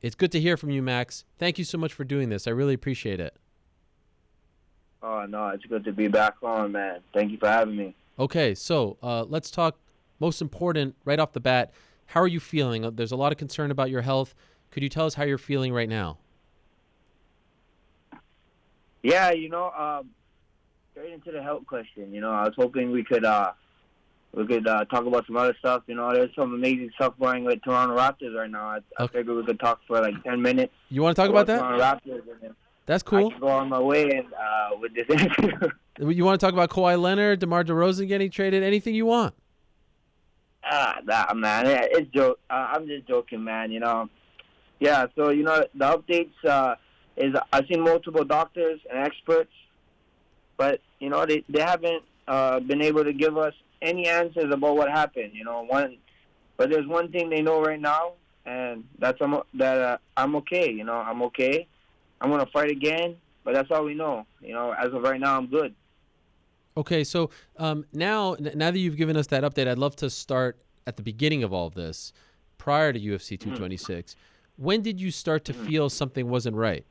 It's good to hear from you, Max. Thank you so much for doing this. I really appreciate it. Oh, no, it's good to be back on, man. Thank you for having me. Okay, so let's talk. Most important, right off the bat, how are you feeling? There's a lot of concern about your health. Could you tell us how you're feeling right now? Yeah, straight into the health question. I was hoping we could talk about some other stuff. There's some amazing stuff going with Toronto Raptors right now. I Okay. figured we could talk for like 10 minutes You want to talk about about that? Toronto Raptors, and then That's I cool. can go on my way and with this interview. You want to talk about Kawhi Leonard, DeMar DeRozan getting traded? Anything you want. Nah, man, yeah, it's joke. I'm just joking, man. Yeah. So the updates is I've seen multiple doctors and experts, but they haven't been able to give us any answers about what happened. But there's one thing they know right now, and that's I'm okay. I'm okay. I'm gonna fight again, but that's all we know. As of right now, I'm good. Okay, so now that you've given us that update, I'd love to start at the beginning of all of this, prior to UFC Mhm. 226. When did you start to Mhm. feel something wasn't right?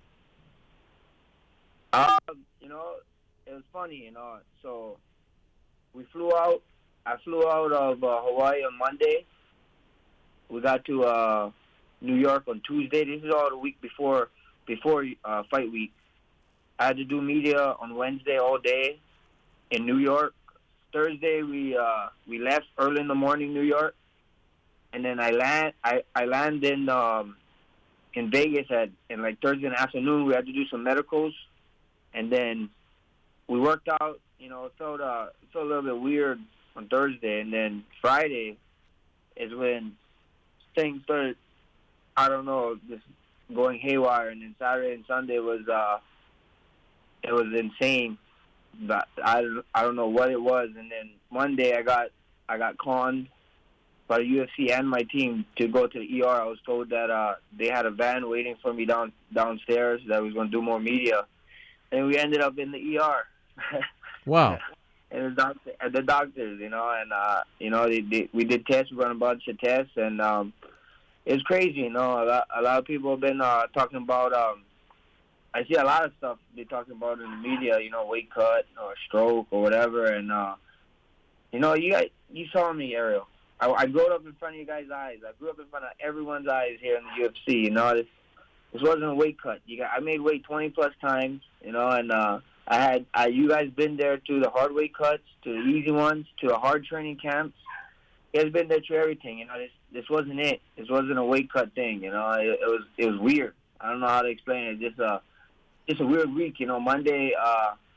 Um, you know, it was funny. So we flew out. I flew out of Hawaii on Monday. We got to New York on Tuesday. This is all the week before fight week. I had to do media on Wednesday all day in New York. Thursday we left early in the morning, New York, and then I land in Vegas in like Thursday in the afternoon. We had to do some medicals, and then we worked out. It felt a little bit weird on Thursday, and then Friday is when things started. I don't know, just going haywire, and then Saturday and Sunday it was insane. But I don't know what it was, and then Monday I got conned by the UFC and my team to go to the ER. I was told that they had a van waiting for me downstairs that was going to do more media, and we ended up in the ER. Wow. And the doctors, we did tests. We run a bunch of tests, and it's crazy. A lot of people have been talking about. I see a lot of stuff they talking about in the media. Weight cut or stroke or whatever, and you saw me, Ariel. I grew up in front of you guys' eyes. I grew up in front of everyone's eyes here in the UFC. This wasn't a weight cut. I made weight 20 plus times. And you guys been there to the hard weight cuts, to the easy ones, to the hard training camps. You guys been there to everything. This wasn't it. This wasn't a weight cut thing. It was weird. I don't know how to explain it. Just a weird week. Monday,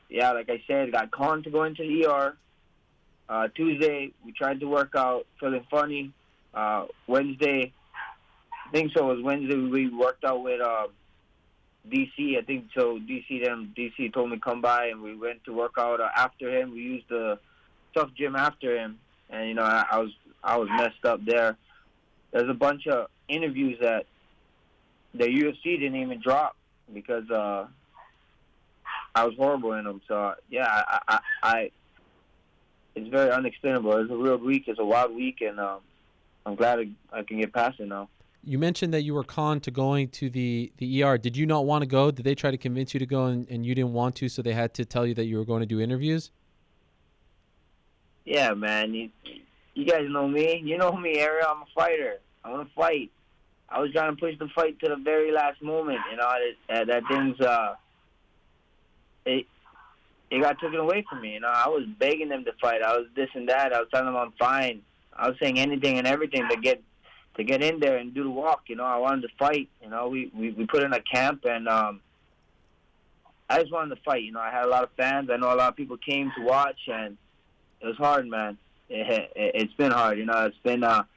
like I said, got conned to go into the ER. Tuesday, we tried to work out, feeling funny. Wednesday, I think so. It was Wednesday we worked out with DC. I think so. DC told me to come by, and we went to work out after him. We used the tough gym after him, and I was messed up there. There's a bunch of interviews that the UFC didn't even drop because I was horrible in them. So yeah, I it's very unexplainable. It's a real week. It's a wild week, and I'm glad I can get past it now. You mentioned that you were conned to going to the ER. Did you not want to go? Did they try to convince you to go and you didn't want to, so they had to tell you that you were going to do interviews? Yeah, man. You guys know me. You know me, Ariel. I'm a fighter. I want to fight. I was trying to push the fight to the very last moment. That thing's it got taken away from me. I was begging them to fight. I was this and that. I was telling them I'm fine. I was saying anything and everything to get in there and do the walk. I wanted to fight. We put in a camp, and I just wanted to fight. I had a lot of fans. I know a lot of people came to watch, and it was hard, man. It's been hard. It's been a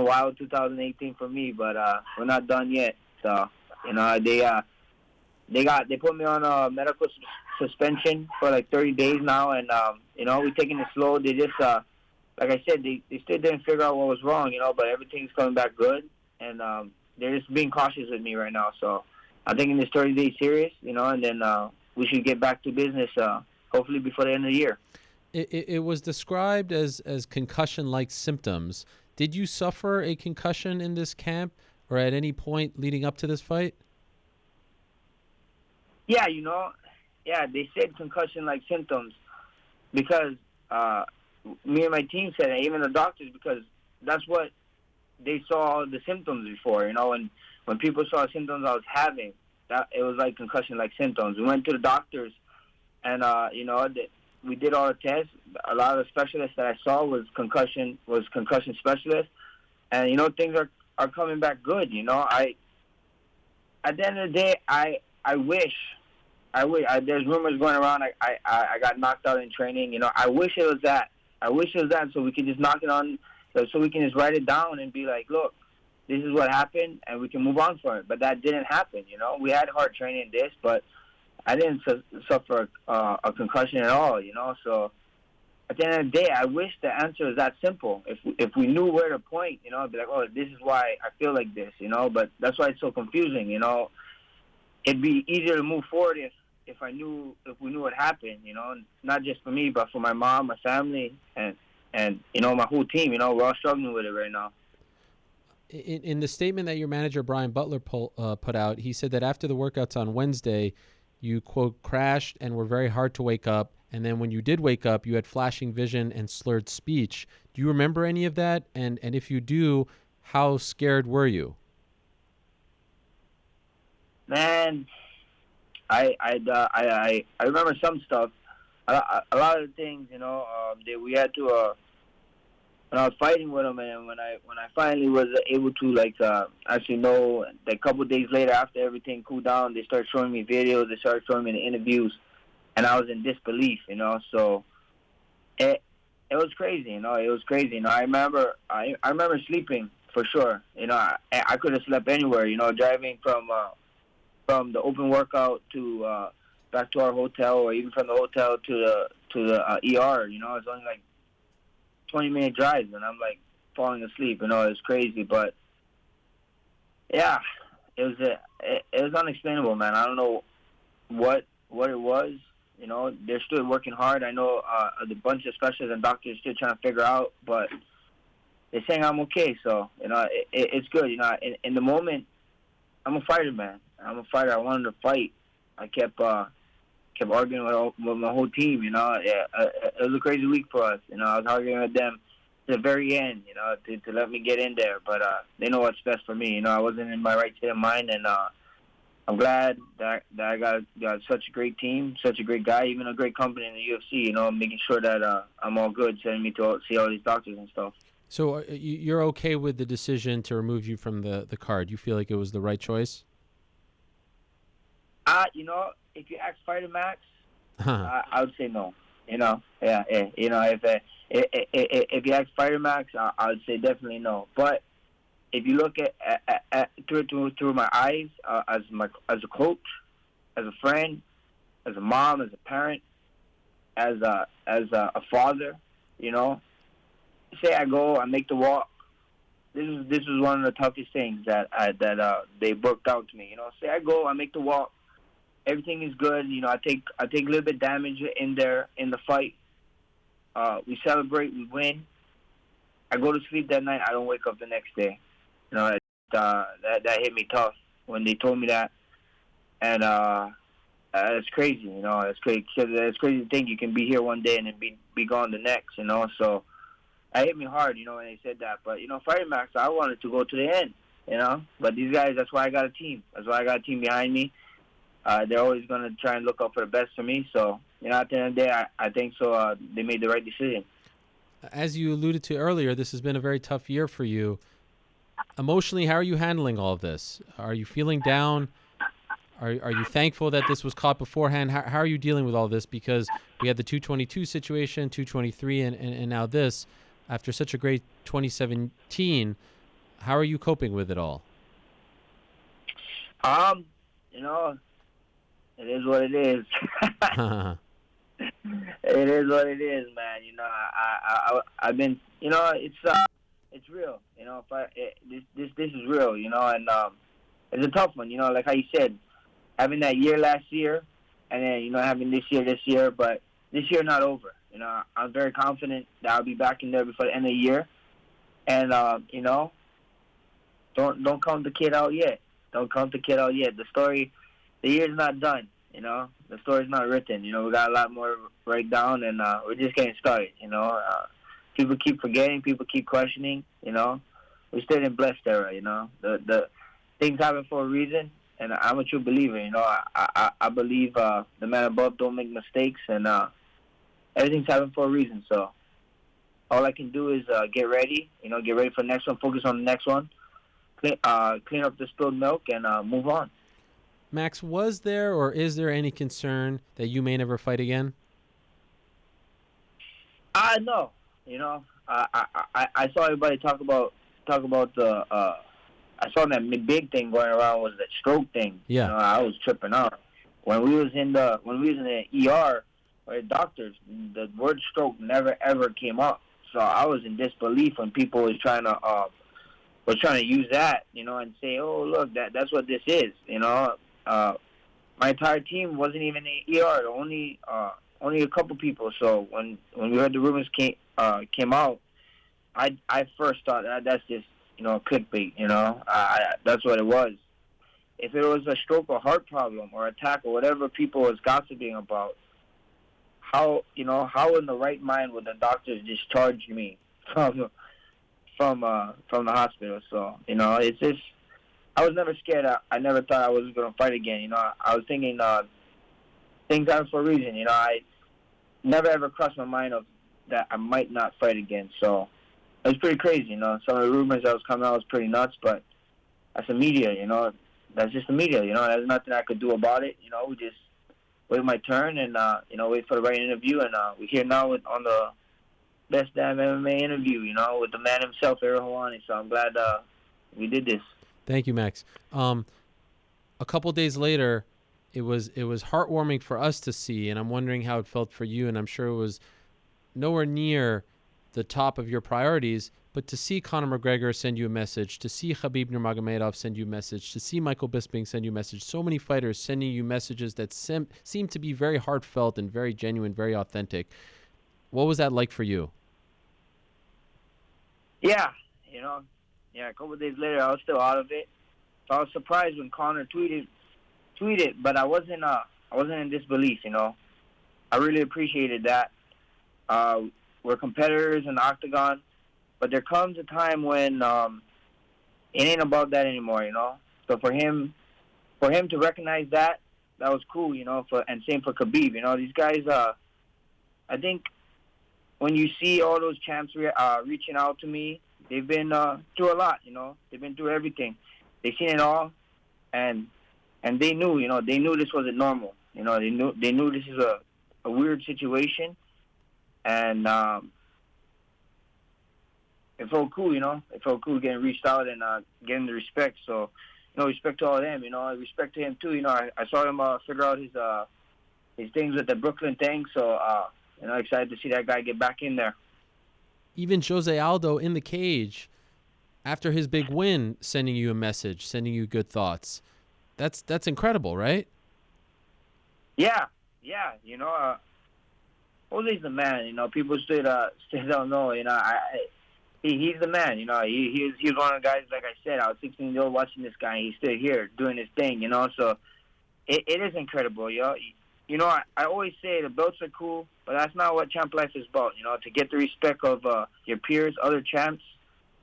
wild 2018 for me, but we're not done yet. So they put me on a medical suspension for like 30 days now, and we're taking it slow. They just like I said, they still didn't figure out what was wrong, but everything's coming back good, and they're just being cautious with me right now. So I'm taking this 30 days serious, and then we should get back to business hopefully before the end of the year. It was described as concussion-like symptoms. Did you suffer a concussion in this camp? or at any point leading up to this fight? Yeah, they said concussion-like symptoms because me and my team said it, even the doctors, because that's what they saw the symptoms before. And when people saw the symptoms I was having, that it was like concussion-like symptoms. We went to the doctors, and we did all the tests. A lot of the specialists that I saw was concussion specialists, and things are coming back good. At the end of the day, I wish. There's rumors going around. I got knocked out in training. I wish it was that. I wish it was that, so we can just knock it on, so we can just write it down and be like, look, this is what happened, and we can move on from it. But that didn't happen. We had hard training in this, but I didn't suffer a concussion at all. So at the end of the day, I wish the answer was that simple. If we knew where to point, I'd be like, oh, this is why I feel like this. But that's why it's so confusing. It'd be easier to move forward if we knew what happened, not just for me, but for my mom, my family, and my whole team. We're all struggling with it right now. In the statement that your manager Brian Butler put out, he said that after the workouts on Wednesday, you quote crashed and were very hard to wake up, and then when you did wake up, you had flashing vision and slurred speech. Do you remember any of that? And if you do, how scared were you? Man, I remember some stuff. A lot of the things, that we had to. When I was fighting with them, and when I finally was able to actually know, a couple of days later after everything cooled down, they started showing me videos. They started showing me the interviews, and I was in disbelief. So it was crazy. It was crazy. I remember sleeping for sure. I could have slept anywhere. Driving from the open workout to back to our hotel, or even from the hotel to the ER. It's only like 20-minute drives, and I'm like falling asleep. It was crazy, but yeah, it was unexplainable, man. I don't know what it was. They're still working hard. I know the bunch of specialists and doctors still trying to figure out, but they're saying I'm okay. So it's good. In the moment, I'm a fighter, man. I'm a fighter. I wanted to fight. I kept arguing with my whole team. It was a crazy week for us. I was arguing with them to the very end. To let me get in there, but they know what's best for me. I wasn't in my right state of mind, and I'm glad that I got such a great team, such a great guy, even a great company in the UFC. Making sure that I'm all good, sending me to see all these doctors and stuff. So you're okay with the decision to remove you from the card? You feel like it was the right choice? If you ask Fighter Max, I would say no. If you ask Fighter Max, I would say definitely no. But if you look at through my eyes, as a coach, as a friend, as a mom, as a parent, as a father, say I go, I make the walk. This is one of the toughest things that they worked out to me. Say I go, I make the walk. Everything is good. I take a little bit damage in there in the fight. We celebrate, we win. I go to sleep that night. I don't wake up the next day. That hit me tough when they told me that, and it's crazy. It's crazy. It's crazy to think you can be here one day and then be gone the next. So that hit me hard. When they said that. But Fighting Max, I wanted to go to the end. But these guys, that's why I got a team. That's why I got a team behind me. They're always going to try and look out for the best for me. So, at the end of the day, I think so. They made the right decision. As you alluded to earlier, this has been a very tough year for you. Emotionally, how are you handling all of this? Are you feeling down? Are you thankful that this was caught beforehand? How are you dealing with all this? Because we had the 222 situation, 223, and now this. After such a great 2017, how are you coping with it all? It is what it is. It is what it is, man. I've been, it's real. This is real, and it's a tough one. Like how you said, having that year last year, and then having this year, but this year not over. I'm very confident that I'll be back in there before the end of the year, and don't count the kid out yet. Don't count the kid out yet. The year's not done. You know, the story's not written. You know, we got a lot more to write down, and we're just getting started. You know, people keep forgetting, people keep questioning. You know, we're still in blessed era. You know, the things happen for a reason, and I'm a true believer. You know, I believe the man above don't make mistakes, and everything's happening for a reason. So all I can do is get ready. You know, get ready for the next one. Focus on the next one. Clean up the spilled milk and move on. Max, was there or is there any concern that you may never fight again? No. You know, I saw everybody talk about the. I saw that big thing going around was that stroke thing. Yeah. You know, I was tripping out when we was in the ER or the doctors. The word stroke never ever came up. So I was in disbelief when people was trying to use that, you know, and say, oh, look, that's what this is, you know. My entire team wasn't even in the ER, only a couple people. So when we heard the rumors came out, I first thought that's just, you know, clickbait, you know. That's what it was. If it was a stroke or heart problem or attack or whatever people was gossiping about, how in the right mind would the doctors discharge me from the hospital? So, you know, it's just, I was never scared. I never thought I was going to fight again. You know, I was thinking things happen for a reason. You know, I never ever crossed my mind of that I might not fight again. So it was pretty crazy. You know, some of the rumors that was coming out was pretty nuts, but that's the media. You know, that's just the media. You know, there's nothing I could do about it. You know, we just wait my turn and you know, wait for the right interview. And we're here now on the best damn MMA interview, you know, with the man himself, Ariel Helwani. So I'm glad we did this. Thank you, Max. A couple days later, it was heartwarming for us to see, and I'm wondering how it felt for you, and I'm sure it was nowhere near the top of your priorities, but to see Conor McGregor send you a message, to see Khabib Nurmagomedov send you a message, to see Michael Bisping send you a message, so many fighters sending you messages that seem to be very heartfelt and very genuine, very authentic. What was that like for you? Yeah, you know, a couple of days later, I was still out of it. So I was surprised when Conor tweeted, but I wasn't in disbelief. You know, I really appreciated that. We're competitors in the octagon, but there comes a time when it ain't about that anymore. You know, so for him to recognize that was cool. You know, and same for Khabib. You know, these guys. I think when you see all those champs reaching out to me, they've been through a lot, you know. They've been through everything. They've seen it all, and they knew, you know, they knew this wasn't normal. You know, they knew this is a weird situation, and it felt cool, you know. It felt cool getting reached out and getting the respect. So, you know, respect to all of them, you know. Respect to him too, you know. I saw him figure out his things with the Brooklyn thing. So, you know, excited to see that guy get back in there. Even Jose Aldo in the cage, after his big win, sending you a message, sending you good thoughts. That's incredible, right? Yeah. You know, Jose's the man. You know, people still don't know. You know, he's the man. You know, he's one of the guys. Like I said, I was 16 years old watching this guy. And he's still here doing his thing. You know, so it is incredible, yo. You know, I always say the belts are cool, but that's not what champ life is about. You know, to get the respect of your peers, other champs,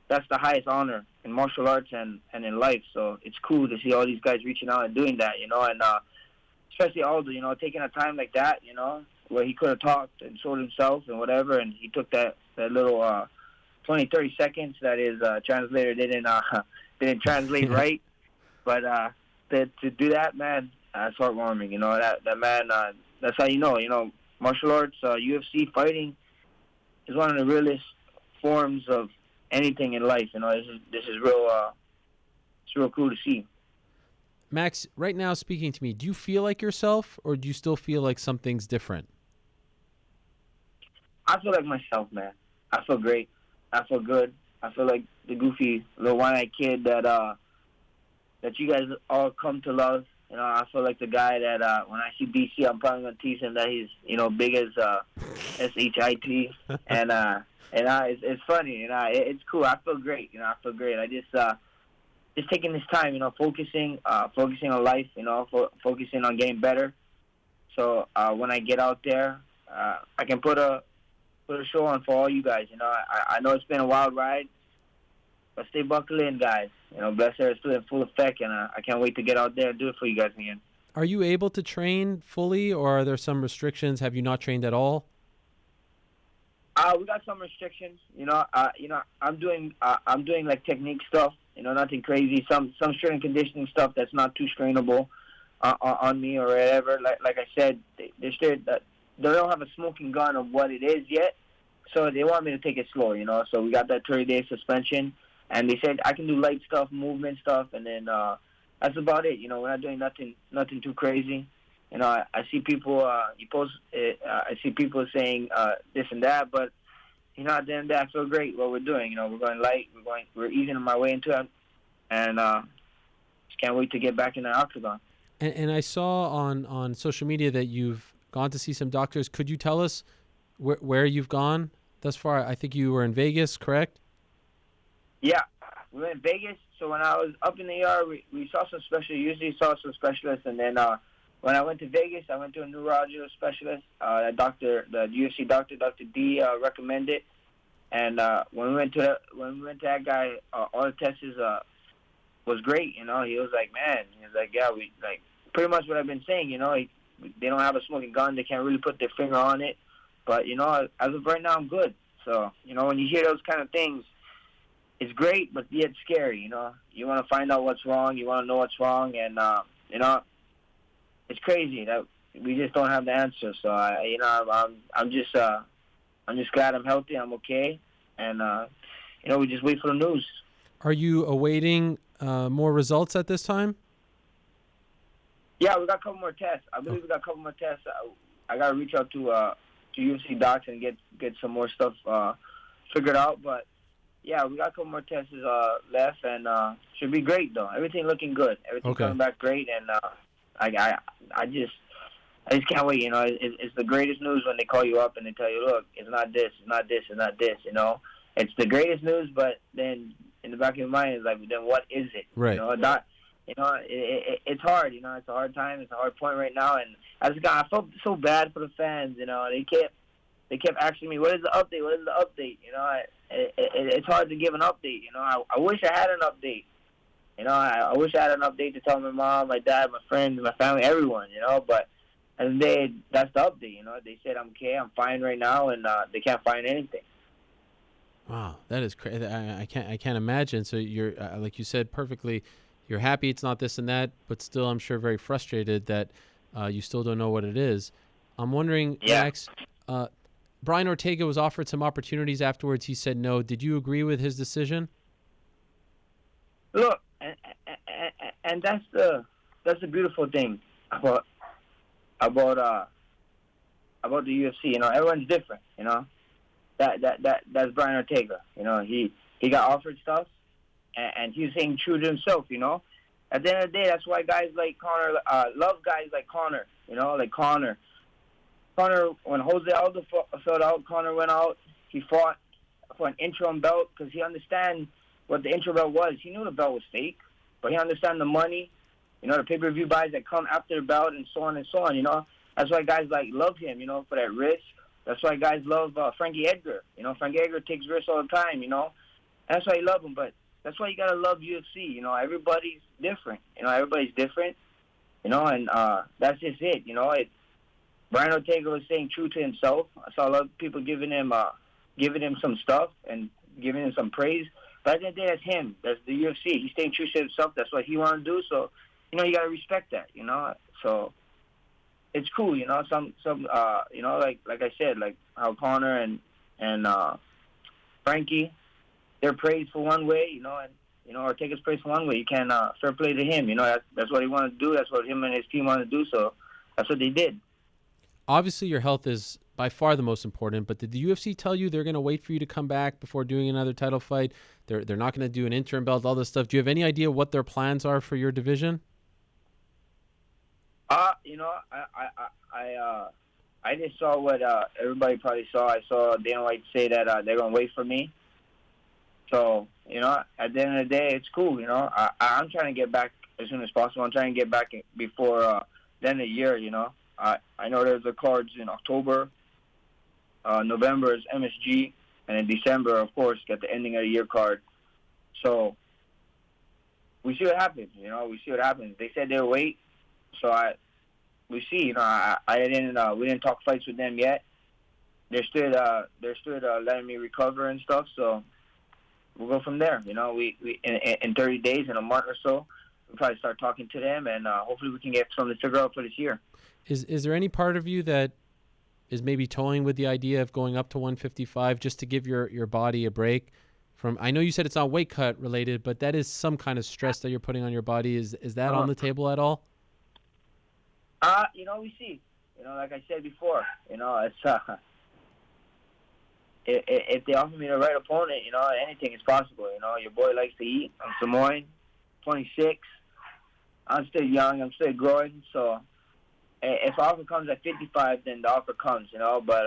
that's the highest honor in martial arts and in life. So it's cool to see all these guys reaching out and doing that, you know, and especially Aldo, you know, taking a time like that, you know, where he could have talked and showed himself and whatever, and he took that little 20, 30 seconds that his translator didn't translate right. But to do that, man, that's heartwarming, you know. That man, that's how you know, martial arts, UFC fighting is one of the realest forms of anything in life. You know, this is real. It's real cool to see. Max, right now speaking to me, do you feel like yourself, or do you still feel like something's different? I feel like myself, man. I feel great. I feel good. I feel like the goofy little one-eyed kid that you guys all come to love. You know, I feel like the guy that when I see BC, I'm probably gonna tease him that he's, you know, big as SHIT, and it's funny. You know, it's cool. I feel great. You know, I feel great. I just just taking this time, focusing on life, focusing on getting better. So when I get out there, I can put a show on for all you guys. I know it's been a wild ride, but stay buckled in, guys. Blessed is still in full effect, and I can't wait to get out there and do it for you guys again. Are you able to train fully, or are there some restrictions? Have you not trained at all? We got some restrictions. I'm doing like technique stuff. Nothing crazy. Some strength and conditioning stuff that's not too strainable on me or whatever. Like I said, they don't have a smoking gun of what it is yet, so they want me to take it slow. So we got that 30-day suspension, and they said I can do light stuff, movement stuff, and then that's about it. We're not doing nothing too crazy. I see people I see people saying this and that, but at the end of the day, I feel great what we're doing. We're going light, we're easing my way into it, and just can't wait to get back in the octagon. And I saw on social media that you've gone to see some doctors. Could you tell us where you've gone thus far? I think you were in Vegas, correct? Yeah, we were in Vegas. So when I was up in the ER, we saw some usually saw some specialists, and then when I went to Vegas, I went to a neurological specialist. The UFC doctor, Dr. D, recommended. And when we went to that guy, all the tests was great. He was like, man, yeah, we like pretty much what I've been saying. They don't have a smoking gun. They can't really put their finger on it. But as of right now, I'm good. So when you hear those kind of things, it's great, but yet scary. You want to find out what's wrong. You want to know what's wrong, and it's crazy that we just don't have the answer. So I'm just glad I'm healthy. I'm okay, and we just wait for the news. Are you awaiting more results at this time? Yeah, we got a couple more tests. I believe we got a couple more tests. I got to reach out to UFC docs and get some more stuff figured out. But yeah, we got a couple more tests left, and should be great though. Everything looking good. Everything coming back great, and I just can't wait. It's the greatest news when they call you up and they tell you, look, it's not this, it's not this, it's not this. It's the greatest news, but then in the back of your mind is like, then what is it? Right. It's hard. It's a hard time. It's a hard point right now, and I felt so bad for the fans. They kept asking me, what is the update? What is the update? It's hard to give an update. I wish I had an update. I wish I had an update to tell my mom, my dad, my friends, my family, everyone, but at the end of the day, that's the update, They said I'm okay, I'm fine right now, and they can't find anything. Wow, that is crazy. I can't imagine. So you're, like you said perfectly, you're happy it's not this and that, but still I'm sure very frustrated that you still don't know what it is. I'm wondering, Max, Brian Ortega was offered some opportunities afterwards. He said no. Did you agree with his decision? Look, and that's the beautiful thing about the UFC. Everyone's different. That's Brian Ortega. He got offered stuff, and he's staying true to himself. At the end of the day, that's why guys like Conor love guys like Conor. Like Conor. Conor, when Jose Aldo filled out, Conor went out. He fought for an interim belt because he understands what the interim belt was. He knew the belt was fake, but he understands the money, the pay-per-view buys that come after the belt, and so on and so on. That's why guys love him, for that risk. That's why guys love Frankie Edgar. Frankie Edgar takes risks all the time. That's why you love him. But that's why you gotta love UFC. Everybody's different. Everybody's different. And that's just it. Brian Ortega was staying true to himself. I saw a lot of people giving him some stuff and giving him some praise. But at the end of the day, that's him. That's the UFC. He's staying true to himself. That's what he wants to do. So, you gotta respect that. So it's cool. Some like I said, like how Conor and Frankie, they're praised for one way. And Ortega's praised for one way. You can fair play to him. That's what he wanted to do. That's what him and his team wanted to do. So that's what they did. Obviously, your health is by far the most important, but did the UFC tell you they're going to wait for you to come back before doing another title fight? They're not going to do an interim belt, all this stuff. Do you have any idea what their plans are for your division? I just saw what everybody probably saw. I saw Dana White say that they're going to wait for me. So you know, at the end of the day, it's cool, you know. I'm trying to get back as soon as possible. I'm trying to get back before the end of the year, you know. I know there's the cards in October. November is MSG, and in December, of course, get the ending of the year card. So we see what happens, you know. We see what happens. They said they'll wait, so we see, you know. We didn't talk fights with them yet. They're still letting me recover and stuff, so we'll go from there. You know, we in 30 days, in a month or so, we'll probably start talking to them, and hopefully we can get something to figure out for this year. Is there any part of you that is maybe toying with the idea of going up to 155 just to give your body a break from? I know you said it's not weight cut related, but that is some kind of stress that you're putting on your body. Is that on the table at all? You know, we see. You know, like I said before, you know, it's if they offer me the right opponent, you know, anything is possible. You know, your boy likes to eat. I'm Samoan, 26. I'm still young. I'm still growing. So if the offer comes at 55, then the offer comes, you know. But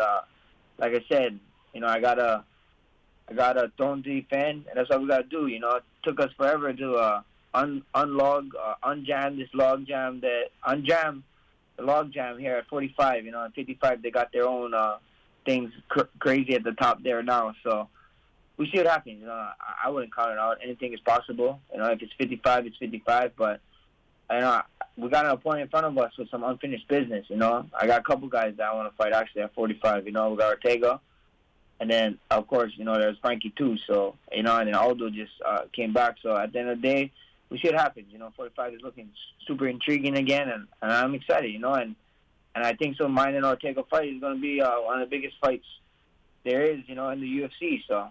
like I said, you know, I got a throne to defend, and that's what we got to do. You know, it took us forever to unjam this log jam, unjam the log jam here at 45. You know, at 55 they got their own things crazy at the top there now. So we see what happens. You know, I wouldn't count it out. Anything is possible. You know, if it's 55, it's 55. But you know, we got an opponent in front of us with some unfinished business. You know, I got a couple guys that I want to fight actually at 45. You know, we got Ortega, and then of course, you know, there's Frankie too. So you know, and then Aldo just came back. So at the end of the day, we see what happens. You know, 45 is looking super intriguing again, and I'm excited. You know, and I think so. Mine and Ortega fight is going to be one of the biggest fights there is, you know, in the UFC. So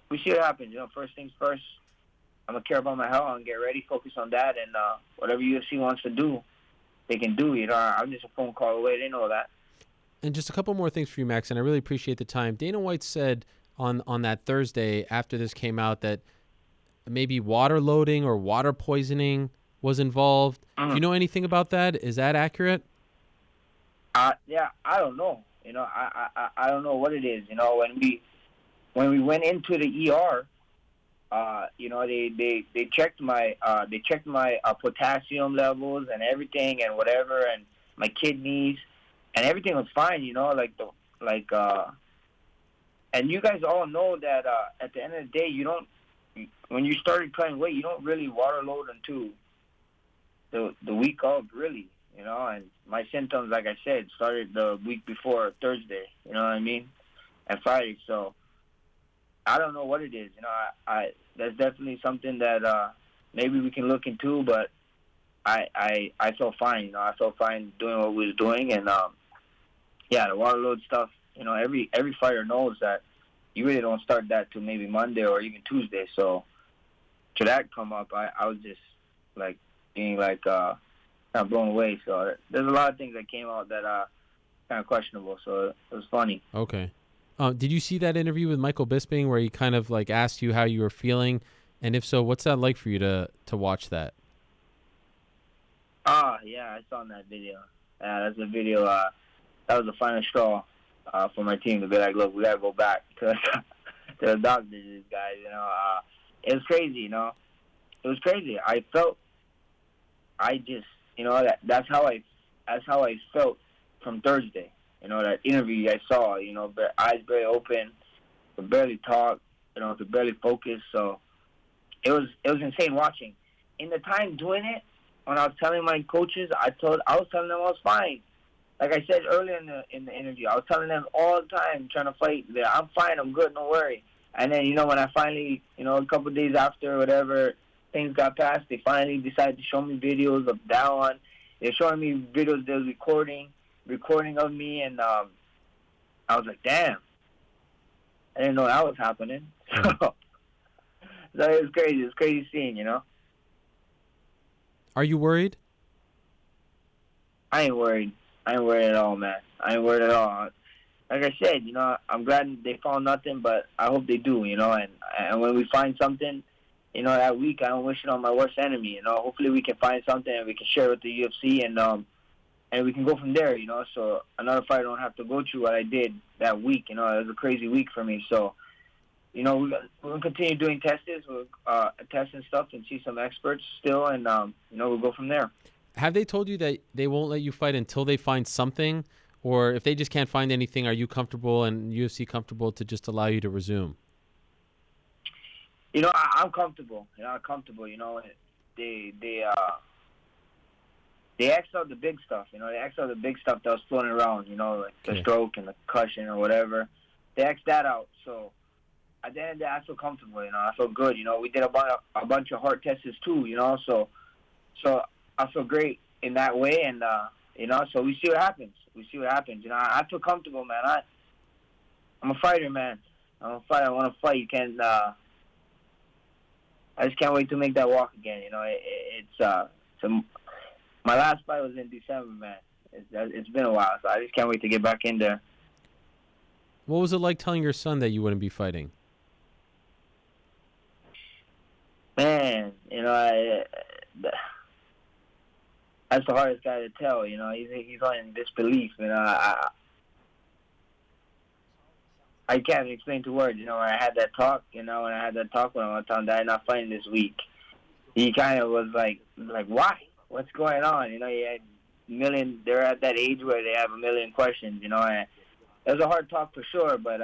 we see what happens. You know, first things first. I'm going to care about my health and get ready, focus on that, and whatever UFC wants to do, they can do. You know, I'm just a phone call away. They know that. And just a couple more things for you, Max, and I really appreciate the time. Dana White said on that Thursday after this came out that maybe water loading or water poisoning was involved. Do you know anything about that? Is that accurate? Yeah, I don't know. You know, I don't know what it is. You know, when we went into the ER, you know, they checked my potassium levels and everything and whatever, and my kidneys, and everything was fine. You know, and you guys all know that at the end of the day, you don't. When you started cutting weight, you don't really water load until the week of, really. You know, and my symptoms, like I said, started the week before Thursday. You know what I mean? And Friday. So I don't know what it is. You know, I that's definitely something that maybe we can look into. But I felt fine. You know, I felt fine doing what we was doing, and yeah, the water load stuff. You know, every fighter knows that you really don't start that till maybe Monday or even Tuesday. So to that come up, I was just like being like kind of blown away. So there's a lot of things that came out that are kind of questionable. So it was funny. Okay. Did you see that interview with Michael Bisping where he kind of like asked you how you were feeling? And if so, what's that like for you to watch that? Yeah, I saw that video. That's the video. That was the final straw for my team to be like, look, we got to go back to the doctors, these guys. You know, it was crazy, you know. It was crazy. You know, that's how I felt from Thursday. You know, that interview I saw, you know, eyes barely open, could barely talk, you know, could barely focus. So it was insane watching. In the time doing it, when I was telling my coaches, I was telling them I was fine. Like I said earlier in the interview, I was telling them all the time, trying to fight, that I'm fine, I'm good, don't worry. And then, you know, when I finally, you know, a couple of days after, whatever, things got passed, they finally decided to show me videos of that one. They're showing me videos they was recording of me, and I was like, damn. I didn't know that was happening. So it was crazy. It was crazy seeing, you know. Are you worried? I ain't worried. I ain't worried at all, man. I ain't worried at all. Like I said, you know, I'm glad they found nothing, but I hope they do, you know. And when we find something, you know, that week, I don't wish it on my worst enemy, you know. Hopefully we can find something and we can share it with the UFC, and we can go from there, you know. So another fighter don't have to go through what I did that week, you know. It was a crazy week for me. So we're gonna continue doing tests, testing stuff, and see some experts still, and we'll go from there. Have they told you that they won't let you fight until they find something, or if they just can't find anything, are you comfortable and UFC comfortable to just allow you to resume? I'm comfortable. I'm comfortable. They X out the big stuff. They X out the big stuff that was floating around. Like the stroke and the concussion or whatever. They X that out. So at the end of the day, I feel comfortable. I feel good. We did a bunch of heart tests too. So I feel great in that way, and so we see what happens. I feel comfortable, man. I'm a fighter, man. I'm a fighter. I want to fight. You can't. I just can't wait to make that walk again. My last fight was in December, man. It's been a while, so I just can't wait to get back in there. What was it like telling your son that you wouldn't be fighting? Man, that's the hardest guy to tell. He's on disbelief. I can't explain to words. When I had that talk, when I had that talk with him, I told him that I'm not fighting this week. He kind of was like, why? What's going on? He had they're at that age where they have a million questions, and it was a hard talk for sure, but,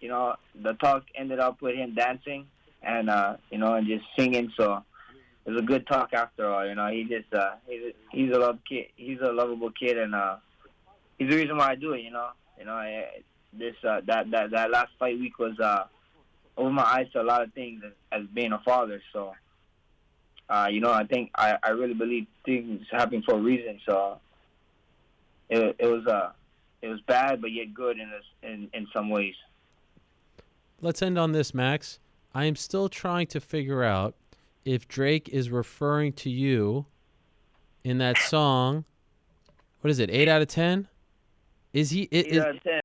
the talk ended up with him dancing and, and just singing, so it was a good talk after all. He's a lovable kid, and, he's the reason why I do it, that last fight week was opened my eyes to a lot of things as being a father. So, I think I really believe things happen for a reason. So, it was bad, but yet good in some ways. Let's end on this, Max. I am still trying to figure out if Drake is referring to you in that song. What is it? 8 out of 10? Is he? 8 out of 10.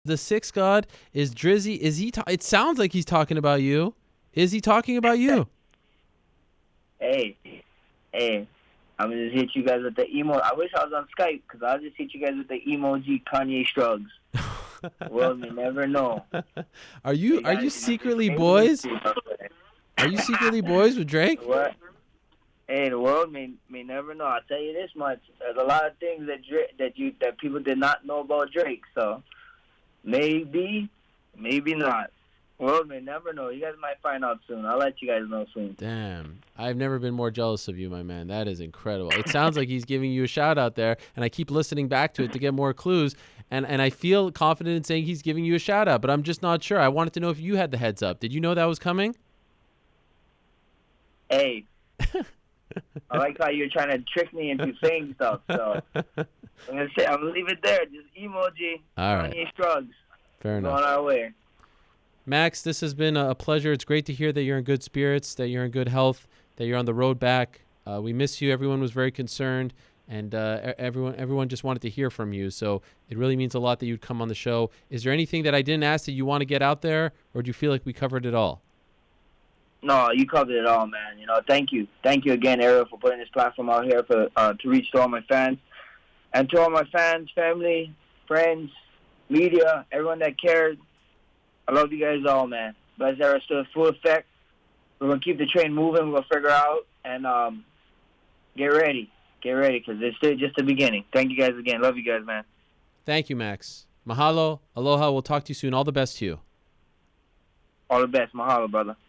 The Sixth God is Drizzy. Is he? It sounds like he's talking about you. Is he talking about you? Hey, I'm gonna just hit you guys with the emo. I wish I was on Skype because I'll just hit you guys with the emoji Kanye shrugs. World may never know. Are you secretly boys? Are you secretly boys with Drake? What? Hey, the world may never know. I'll tell you this much: there's a lot of things that people did not know about Drake. So. Maybe not. World may never know. You guys might find out soon. I'll let you guys know soon. Damn. I've never been more jealous of you, my man. That is incredible. It sounds like he's giving you a shout out there, and I keep listening back to it to get more clues, and I feel confident in saying he's giving you a shout out, but I'm just not sure. I wanted to know if you had the heads up. Did you know that was coming? Hey. I like how you're trying to trick me into saying stuff, so I'm gonna leave it there. Just emoji. All right. Kanye shrugs. Fair enough. Going our way. Max, this has been a pleasure. It's great to hear that you're in good spirits, that you're in good health, that you're on the road back. We miss you. Everyone was very concerned, and everyone just wanted to hear from you. So it really means a lot that you'd come on the show. Is there anything that I didn't ask that you want to get out there, or do you feel like we covered it all? No, you covered it all, man. Thank you. Thank you again, Ariel, for putting this platform out here to reach to all my fans. And to all my fans, family, friends, media, everyone that cared, I love you guys all, man. Bless Era still in full effect. We're going to keep the train moving. We're going to figure out and get ready. Get ready because it's still just the beginning. Thank you guys again. Love you guys, man. Thank you, Max. Mahalo. Aloha. We'll talk to you soon. All the best to you. All the best. Mahalo, brother.